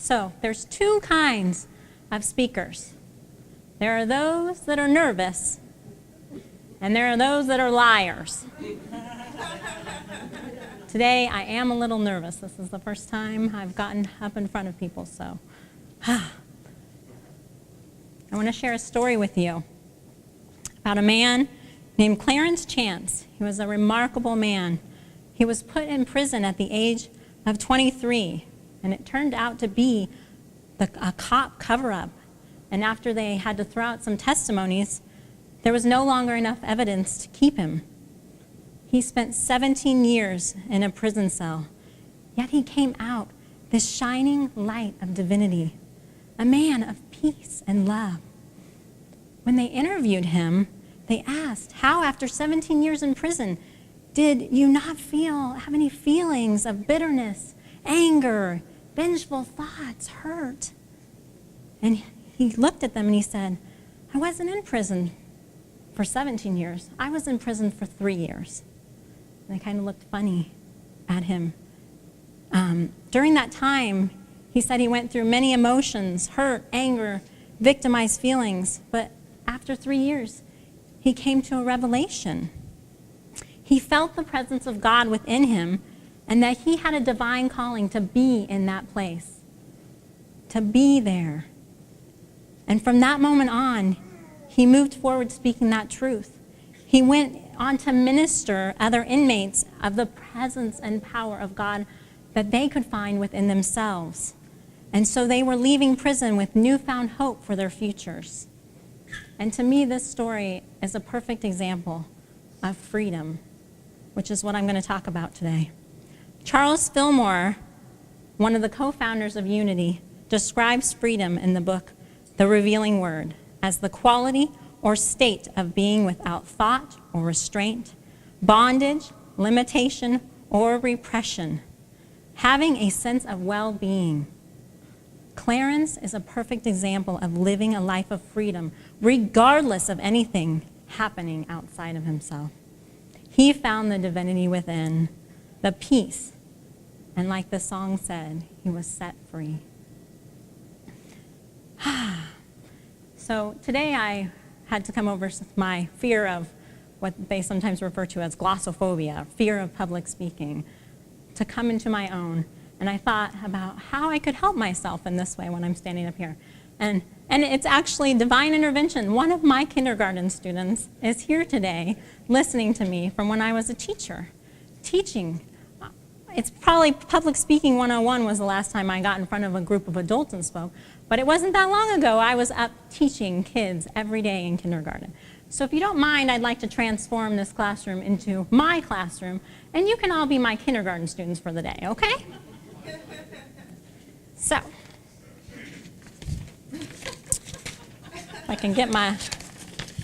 So there's two kinds of speakers. There are those that are nervous, and there are those that are liars. Today, I am a little nervous. This is the first time I've gotten up in front of people, so I want to share a story with you about a man named Clarence Chance. He was a remarkable man. He was put in prison at the age of 23, and it turned out to be a cop cover-up. And after they had to throw out some testimonies, there was no longer enough evidence to keep him. He spent 17 years in a prison cell, yet he came out this shining light of divinity, a man of peace and love. When they interviewed him, they asked, how after 17 years in prison did you not have any feelings of bitterness, anger, vengeful thoughts, hurt? And he looked at them and he said, I wasn't in prison for 17 years. I was in prison for 3 years. And they kind of looked funny at him. During that time, he said he went through many emotions, hurt, anger, victimized feelings. But after 3 years, he came to a revelation. He felt the presence of God within him and that he had a divine calling to be in that place, to be there. And from that moment on, he moved forward speaking that truth. He went on to minister other inmates of the presence and power of God that they could find within themselves. And so they were leaving prison with newfound hope for their futures. And to me, this story is a perfect example of freedom, which is what I'm going to talk about today. Charles Fillmore, one of the co-founders of Unity, describes freedom in the book, The Revealing Word, as the quality or state of being without thought or restraint, bondage, limitation, or repression, having a sense of well-being. Clarence is a perfect example of living a life of freedom, regardless of anything happening outside of himself. He found the divinity within, the peace, and like the song said, he was set free. So today I had to come over my fear of what they sometimes refer to as glossophobia, fear of public speaking, to come into my own. And I thought about how I could help myself in this way when I'm standing up here. And it's actually divine intervention. One of my kindergarten students is here today listening to me from when I was a teacher, teaching. It's probably Public Speaking 101 was the last time I got in front of a group of adults and spoke. But it wasn't that long ago I was up teaching kids every day in kindergarten. So if you don't mind, I'd like to transform this classroom into my classroom, and you can all be my kindergarten students for the day, okay? So, if I can get my,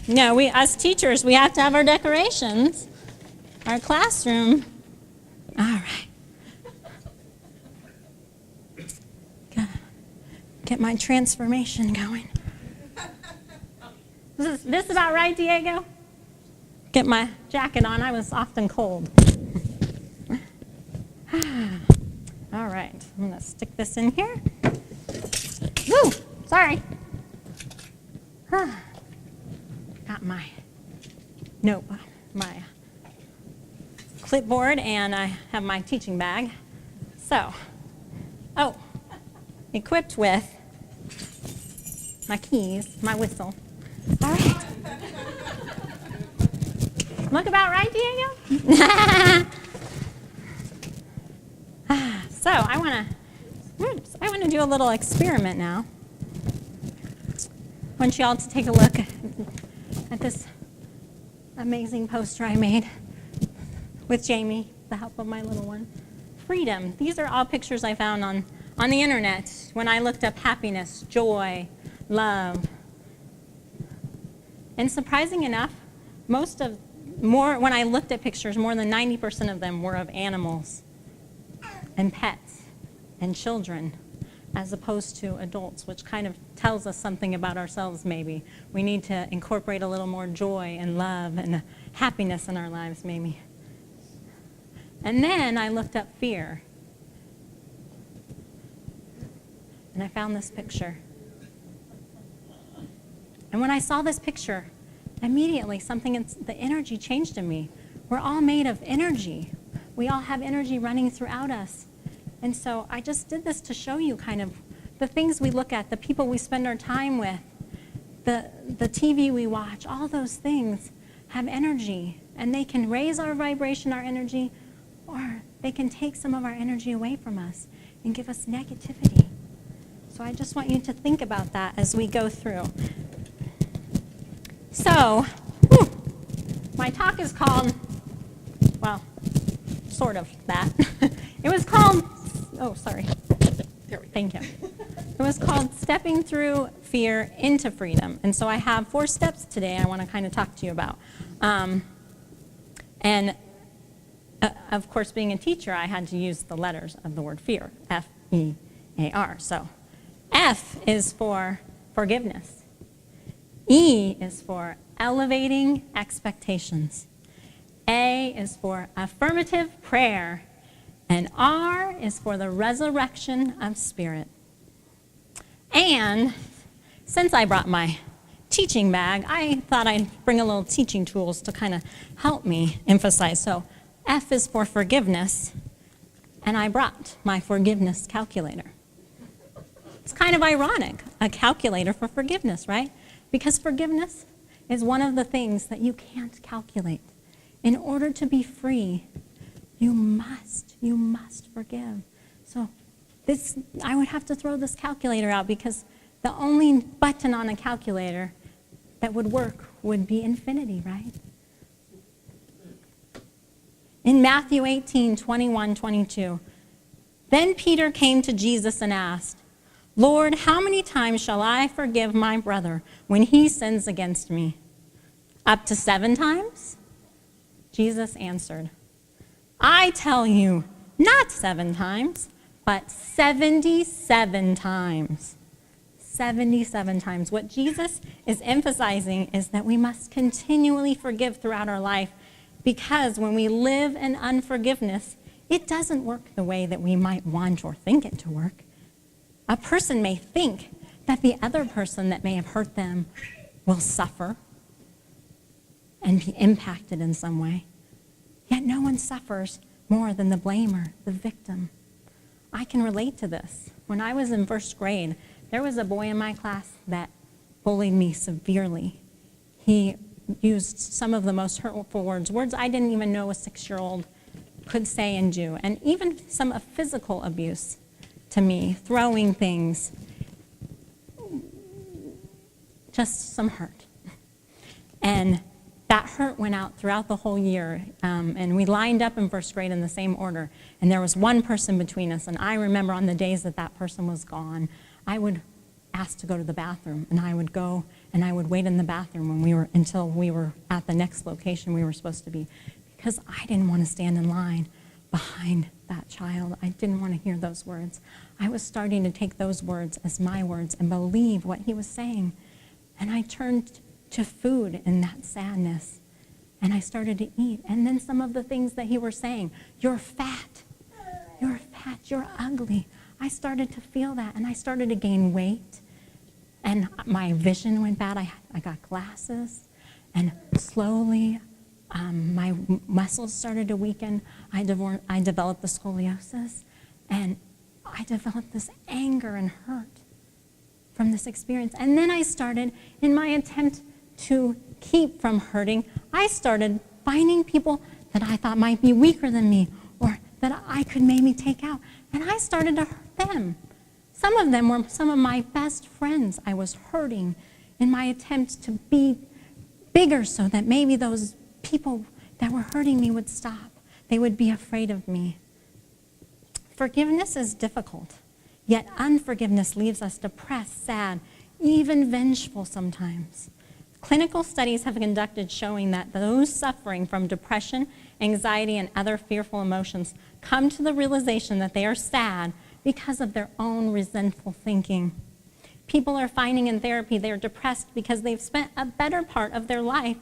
we as teachers, we have to have our decorations, our classroom. All right. Get my transformation going. Is this about right, Diego? Get my jacket on. I was often cold. All right. I'm going to stick this in here. Woo! Sorry. Got my my clipboard, and I have my teaching bag. So, equipped with my keys, my whistle. All right. Look about right, Diego? So I want to do a little experiment now. I want you all to take a look at this amazing poster I made with Jamie, with the help of my little one. Freedom. These are all pictures I found on the internet when I looked up happiness, joy, love. And surprising enough, when I looked at pictures, more than 90% of them were of animals and pets and children, as opposed to adults, which kind of tells us something about ourselves maybe. We need to incorporate a little more joy and love and happiness in our lives maybe. And then I looked up fear. and I found this picture. And when I saw this picture, immediately the energy changed in me. We're all made of energy. We all have energy running throughout us. And so I just did this to show you kind of the things we look at, the people we spend our time with, the TV we watch, all those things have energy. And they can raise our vibration, our energy, or they can take some of our energy away from us and give us negativity. So I just want you to think about that as we go through. So, my talk is called, well, sort of that. It was called, thank you. It was called Stepping Through Fear into Freedom. And so I have 4 steps today I want to kind of talk to you about. Of course, being a teacher, I had to use the letters of the word fear, F-E-A-R. So F is for forgiveness. E is for elevating expectations. A is for affirmative prayer. And R is for the resurrection of spirit. And since I brought my teaching bag, I thought I'd bring a little teaching tools to kind of help me emphasize. So F is for forgiveness, and I brought my forgiveness calculator. It's kind of ironic, a calculator for forgiveness, right? Because forgiveness is one of the things that you can't calculate. In order to be free, you must forgive. So I would have to throw this calculator out because the only button on a calculator that would work would be infinity, right? In Matthew 18, 21, 22, then Peter came to Jesus and asked, Lord, how many times shall I forgive my brother when he sins against me? Up to 7 times? Jesus answered, I tell you, not 7 times, but 77 times. 77 times. What Jesus is emphasizing is that we must continually forgive throughout our life, because when we live in unforgiveness, it doesn't work the way that we might want or think it to work. A person may think that the other person that may have hurt them will suffer and be impacted in some way. Yet no one suffers more than the blamer, the victim. I can relate to this. When I was in 1st grade, there was a boy in my class that bullied me severely. He used some of the most hurtful words I didn't even know a 6-year-old could say and do, and even some physical abuse to me, throwing things, just some hurt. And that hurt went out throughout the whole year, and we lined up in 1st grade in the same order, and there was one person between us, and I remember on the days that that person was gone, I would ask to go to the bathroom, and I would go and I would wait in the bathroom until we were at the next location we were supposed to be, because I didn't want to stand in line behind that child. I didn't want to hear those words. I was starting to take those words as my words and believe what he was saying. And I turned to food in that sadness, and I started to eat. And then some of the things that he was saying, you're fat, you're ugly. I started to feel that, and I started to gain weight, and my vision went bad. I got glasses, and slowly my muscles started to weaken. I developed the scoliosis, and I developed this anger and hurt from this experience. And then I started, in my attempt to keep from hurting, I started finding people that I thought might be weaker than me or that I could maybe take out. And I started to hurt them. Some of them were some of my best friends I was hurting in my attempt to be bigger so that maybe those people that were hurting me would stop. They would be afraid of me. Forgiveness is difficult, yet unforgiveness leaves us depressed, sad, even vengeful sometimes. Clinical studies have conducted showing that those suffering from depression, anxiety, and other fearful emotions come to the realization that they are sad because of their own resentful thinking. People are finding in therapy they're depressed because they've spent a better part of their life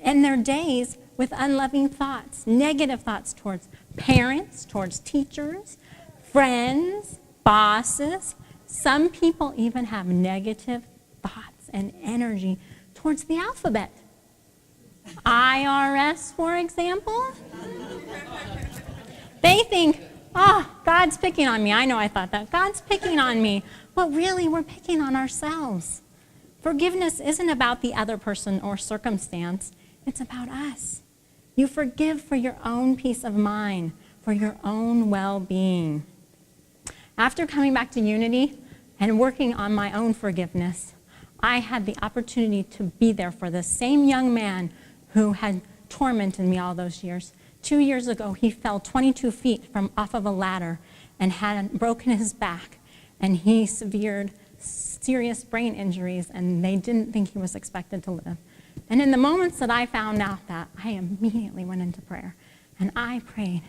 in their days with unloving thoughts, negative thoughts towards parents, towards teachers, friends, bosses, Some people even have negative thoughts and energy towards the alphabet. IRS, for example. They think, oh, God's picking on me. I know I thought that. God's picking on me. But really, we're picking on ourselves. Forgiveness isn't about the other person or circumstance. It's about us. You forgive for your own peace of mind, for your own well-being. After coming back to Unity and working on my own forgiveness, I had the opportunity to be there for the same young man who had tormented me all those years. 2 years ago, he fell 22 feet from off of a ladder and had broken his back, and he severed serious brain injuries, and they didn't think he was expected to live. And in the moments that I found out that, I immediately went into prayer, and I prayed.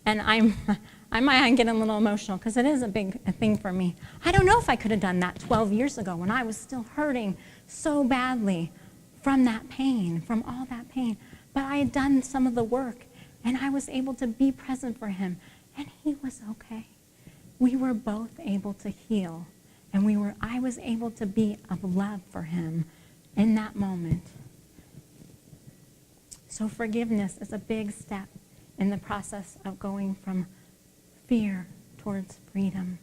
And I might get a little emotional because it is a big thing for me. I don't know if I could have done that 12 years ago when I was still hurting so badly from that pain, from all that pain. But I had done some of the work, and I was able to be present for him, and he was okay. We were both able to heal, and I was able to be of love for him in that moment. So forgiveness is a big step in the process of going from fear towards freedom.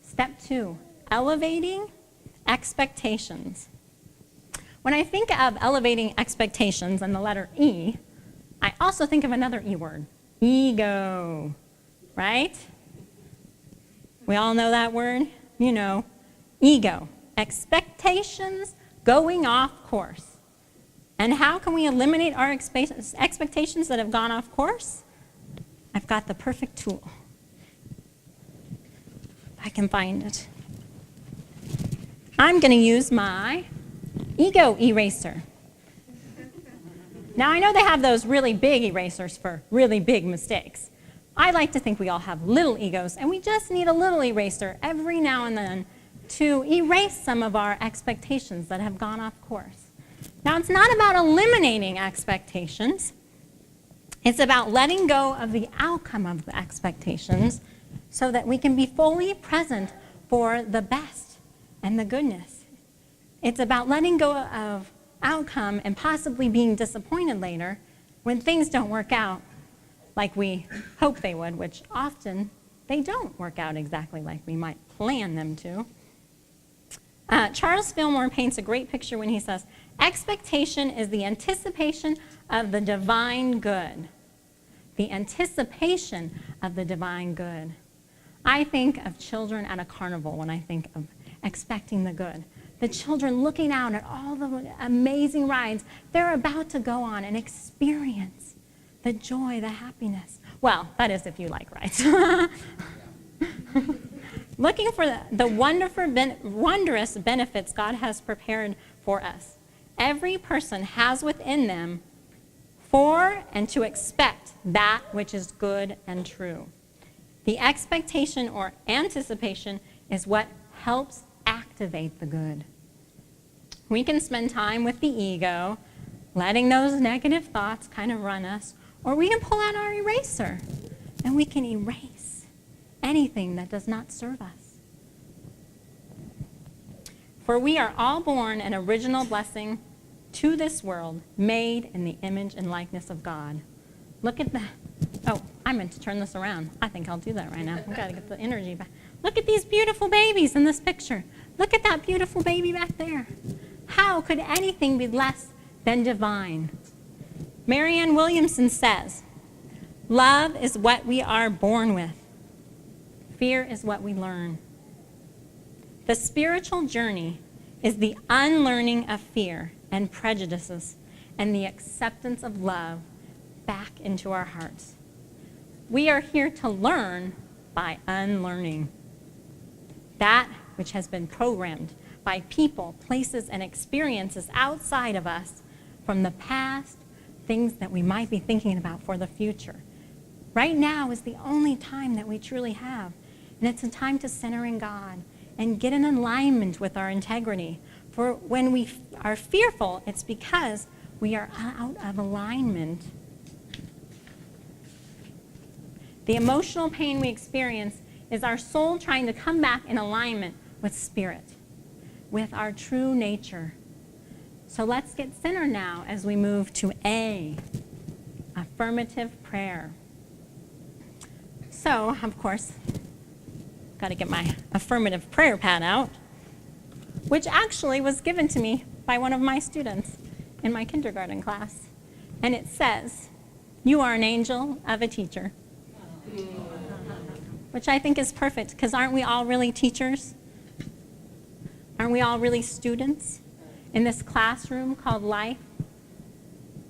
Step 2, elevating expectations. When I think of elevating expectations and the letter E, I also think of another E word, ego, right? We all know that word? You know, ego, expectations going off course. And how can we eliminate our expectations that have gone off course? I've got the perfect tool. If I can find it. I'm going to use my ego eraser. Now, I know they have those really big erasers for really big mistakes. I like to think we all have little egos, and we just need a little eraser every now and then to erase some of our expectations that have gone off course. Now, it's not about eliminating expectations. It's about letting go of the outcome of the expectations so that we can be fully present for the best and the goodness. It's about letting go of outcome and possibly being disappointed later when things don't work out like we hope they would, which often they don't work out exactly like we might plan them to. Charles Fillmore paints a great picture when he says, expectation is the anticipation of the divine good. The anticipation of the divine good. I think of children at a carnival when I think of expecting the good. The children looking out at all the amazing rides they're about to go on and experience the joy, the happiness. Well, that is if you like rides. Looking for the wondrous benefits God has prepared for us. Every person has within them for and to expect that which is good and true. The expectation or anticipation is what helps activate the good. We can spend time with the ego, letting those negative thoughts kind of run us, or we can pull out our eraser and we can erase anything that does not serve us. For we are all born an original blessing to this world, made in the image and likeness of God. Look at that. Oh, I meant to turn this around. I think I'll do that right now. We've got to get the energy back. Look at these beautiful babies in this picture. Look at that beautiful baby back there. How could anything be less than divine? Marianne Williamson says, love is what we are born with. Fear is what we learn. The spiritual journey is the unlearning of fear and prejudices and the acceptance of love back into our hearts. We are here to learn by unlearning that which has been programmed by people, places, and experiences outside of us from the past, things that we might be thinking about for the future. Right now is the only time that we truly have, and it's a time to center in God and get in alignment with our integrity. For when we are fearful, it's because we are out of alignment. The emotional pain we experience is our soul trying to come back in alignment with spirit, with our true nature. So let's get centered now as we move to A, affirmative prayer. So, of course, got to get my affirmative prayer pad out, which actually was given to me by one of my students in my kindergarten class. And it says, "You are an angel of a teacher," which I think is perfect, because aren't we all really teachers? Aren't we all really students in this classroom called life?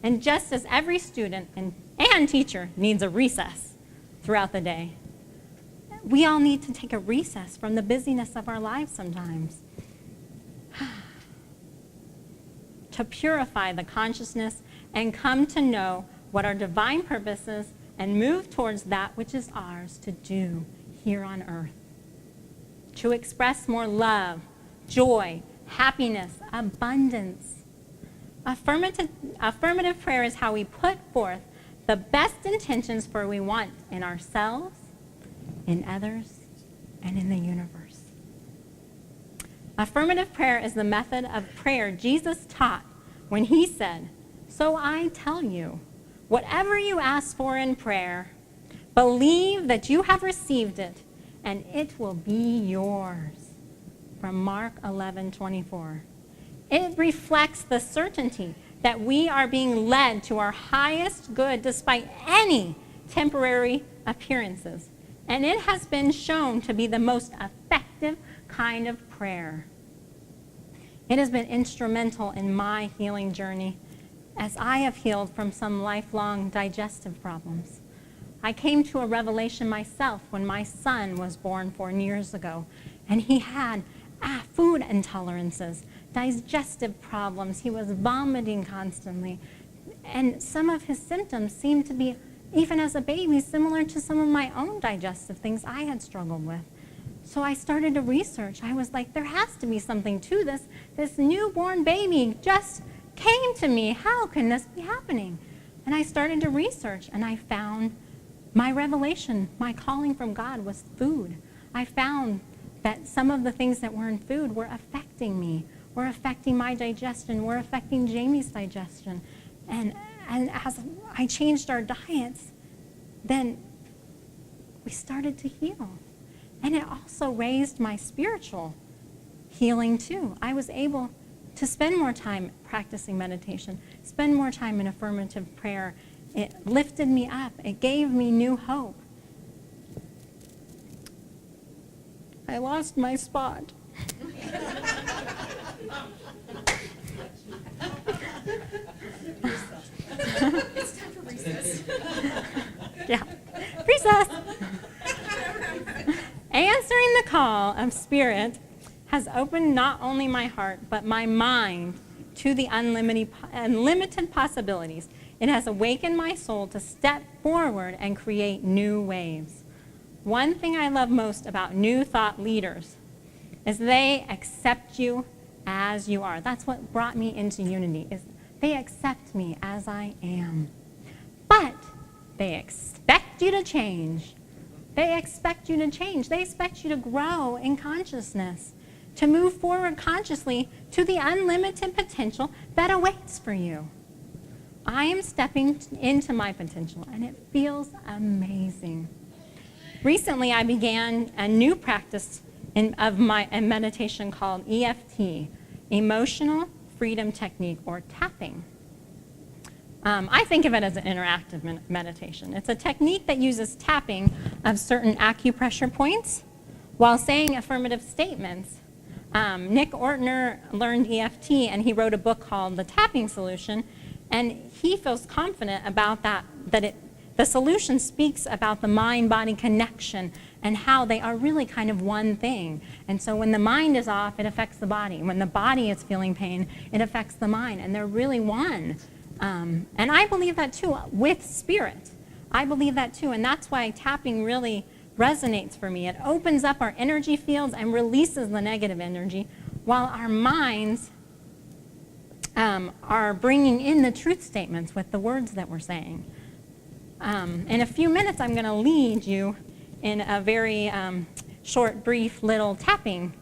And just as every student and teacher needs a recess throughout the day, we all need to take a recess from the busyness of our lives sometimes to purify the consciousness and come to know what our divine purpose is and move towards that which is ours to do here on earth. To express more love, joy, happiness, abundance. Affirmative prayer is how we put forth the best intentions for what we want in ourselves, in others, and in the universe. Affirmative prayer is the method of prayer Jesus taught when he said, "So I tell you, whatever you ask for in prayer, believe that you have received it, and it will be yours." From Mark 11:24. It reflects the certainty that we are being led to our highest good despite any temporary appearances. And it has been shown to be the most effective kind of prayer. It has been instrumental in my healing journey as I have healed from some lifelong digestive problems. I came to a revelation myself when my son was born 4 years ago, and he had food intolerances, digestive problems. He was vomiting constantly, and some of his symptoms seemed to be, even as a baby, similar to some of my own digestive things I had struggled with. So I started to research. I was like, there has to be something to this. This newborn baby just came to me. How can this be happening? And I started to research, and I found my revelation, my calling from God was food. I found that some of the things that were in food were affecting me, were affecting my digestion, were affecting Jamie's digestion. And as I changed our diets, then we started to heal. And it also raised my spiritual healing too. I was able to spend more time practicing meditation, spend more time in affirmative prayer. It lifted me up. It gave me new hope. I lost my spot. It's time for recess. Yeah, recess. Answering the call of Spirit has opened not only my heart, but my mind to the unlimited possibilities. It has awakened my soul to step forward and create new waves. One thing I love most about new thought leaders is they accept you as you are. That's what brought me into Unity, is they accept me as I am. But they expect you to change. They expect you to change. They expect you to grow in consciousness, to move forward consciously to the unlimited potential that awaits for you. I am stepping into my potential, and it feels amazing. Recently, I began a new practice of my meditation called EFT, Emotional Freedom Technique, or tapping. I think of it as an interactive meditation. It's a technique that uses tapping of certain acupressure points while saying affirmative statements. Nick Ortner learned EFT, and he wrote a book called The Tapping Solution, and he feels confident about the solution speaks about the mind-body connection and how they are really kind of one thing. And so when the mind is off, it affects the body. When the body is feeling pain, it affects the mind, and they're really one. And I believe that too with spirit. I believe that too, and that's why tapping really resonates for me. It opens up our energy fields and releases the negative energy, while our minds are bringing in the truth statements with the words that we're saying. In a few minutes, I'm going to lead you in a very short, brief little tapping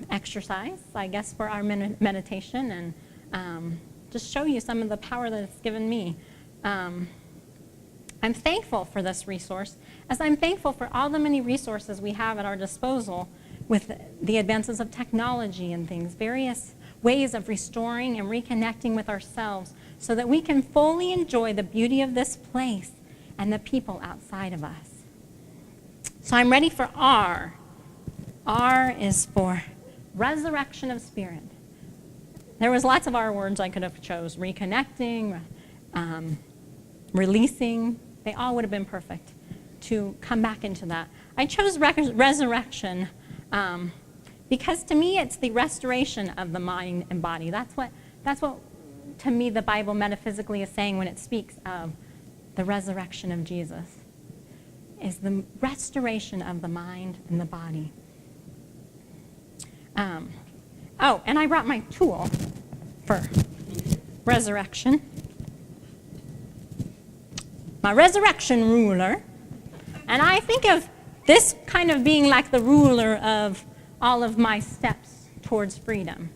exercise, I guess, for our meditation, and just show you some of the power that it's given me. I'm thankful for this resource, as I'm thankful for all the many resources we have at our disposal with the advances of technology and things, various ways of restoring and reconnecting with ourselves so that we can fully enjoy the beauty of this place and the people outside of us. So I'm ready for R. R is for resurrection of spirit. There was lots of R words I could have chose. Reconnecting, releasing. They all would have been perfect to come back into that. I chose resurrection because to me it's the restoration of the mind and body. That's what to me the Bible metaphysically is saying when it speaks of the resurrection of Jesus, is the restoration of the mind and the body. And I brought my tool for resurrection. My resurrection ruler. And I think of this kind of being like the ruler of all of my steps towards freedom.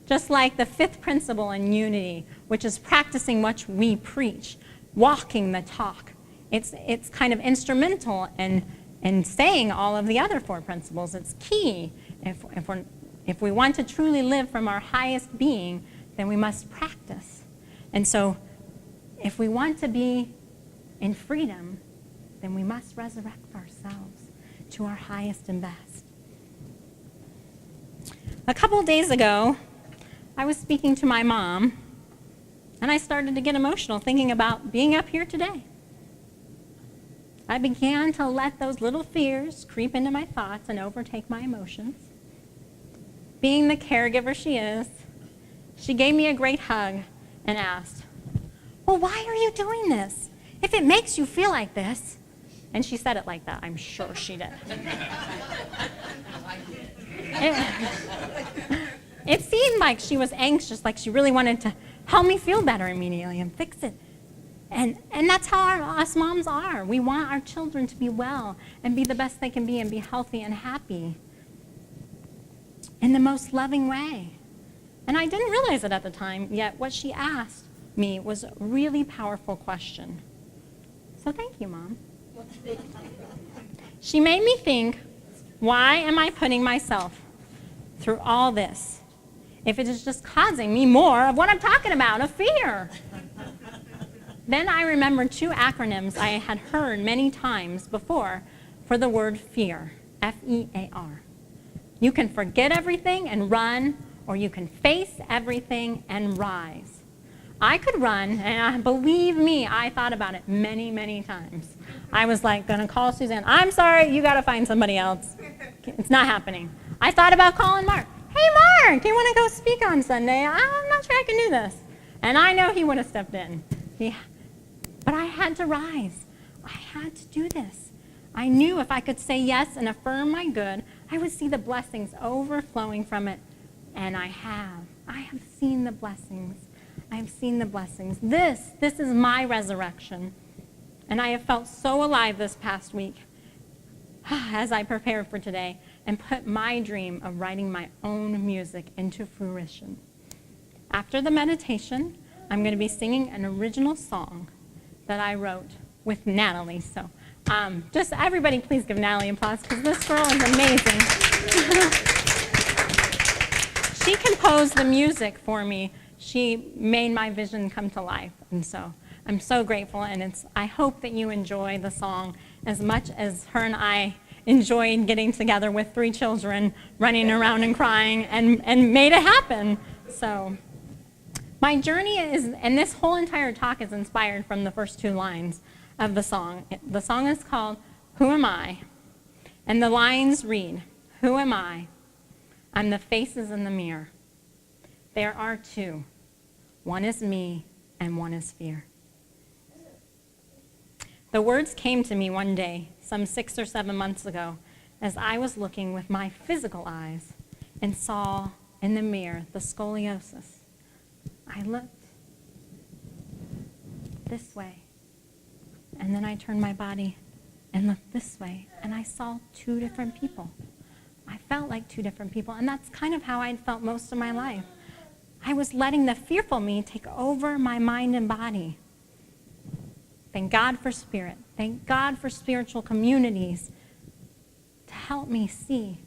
Just like the fifth principle in unity, which is practicing what we preach, walking the talk. It's kind of instrumental in saying all of the other four principles. It's key. If we want to truly live from our highest being, then we must practice. And so if we want to be in freedom, then we must resurrect ourselves to our highest and best. A couple days ago, I was speaking to my mom, and I started to get emotional thinking about being up here today. I began to let those little fears creep into my thoughts and overtake my emotions. Being the caregiver she is, she gave me a great hug and asked, "Well, why are you doing this? If it makes you feel like this." And she said it like that. I'm sure she did. It seemed like she was anxious, like she really wanted to help me feel better immediately and fix it. And that's how us moms are. We want our children to be well and be the best they can be and be healthy and happy in the most loving way. And I didn't realize it at the time, yet what she asked me was a really powerful question. So thank you, Mom. She made me think, why am I putting myself through all this if it is just causing me more of what I'm talking about, of fear? Then I remembered two acronyms I had heard many times before for the word fear, F-E-A-R. You can forget everything and run, or you can face everything and rise. I could run, and believe me, I thought about it many, many times. I was like going to call Suzanne. I'm sorry, you got to find somebody else. It's not happening. I thought about calling Mark. Hey, Mark, do you want to go speak on Sunday? I'm not sure I can do this. And I know he would have stepped in. But I had to rise. I had to do this. I knew if I could say yes and affirm my good, I would see the blessings overflowing from it. And I have. I have seen the blessings. I have seen the blessings. This is my resurrection. And I have felt so alive this past week as I prepared for today and put my dream of writing my own music into fruition. After the meditation, I'm going to be singing an original song that I wrote with Natalie. So just everybody please give Natalie applause because this girl is amazing. She composed the music for me. She made my vision come to life. And so I'm so grateful, and I hope that you enjoy the song as much as her and I enjoyed getting together with 3 children, running around and crying, and made it happen. So my journey is, and this whole entire talk is inspired from the first 2 lines of the song. The song is called, "Who Am I?" And the lines read, "Who am I? I'm the faces in the mirror. There are 2. One is me and one is fear." The words came to me one day, some 6 or 7 months ago, as I was looking with my physical eyes and saw in the mirror the scoliosis. I looked this way, and then I turned my body and looked this way, and I saw two different people. I felt like two different people, and that's kind of how I'd felt most of my life. I was letting the fearful me take over my mind and body. Thank God for Spirit. Thank God for spiritual communities to help me see.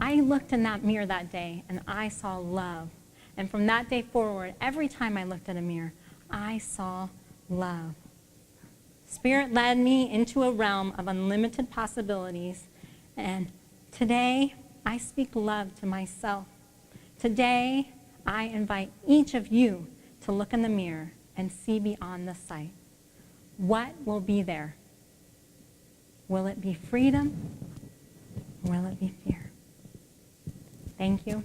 I looked in that mirror that day, and I saw love. And from that day forward, every time I looked at a mirror, I saw love. Spirit led me into a realm of unlimited possibilities, and today I speak love to myself. Today I invite each of you to look in the mirror and see beyond the sight. What will be there? Will it be freedom, or will it be fear? Thank you.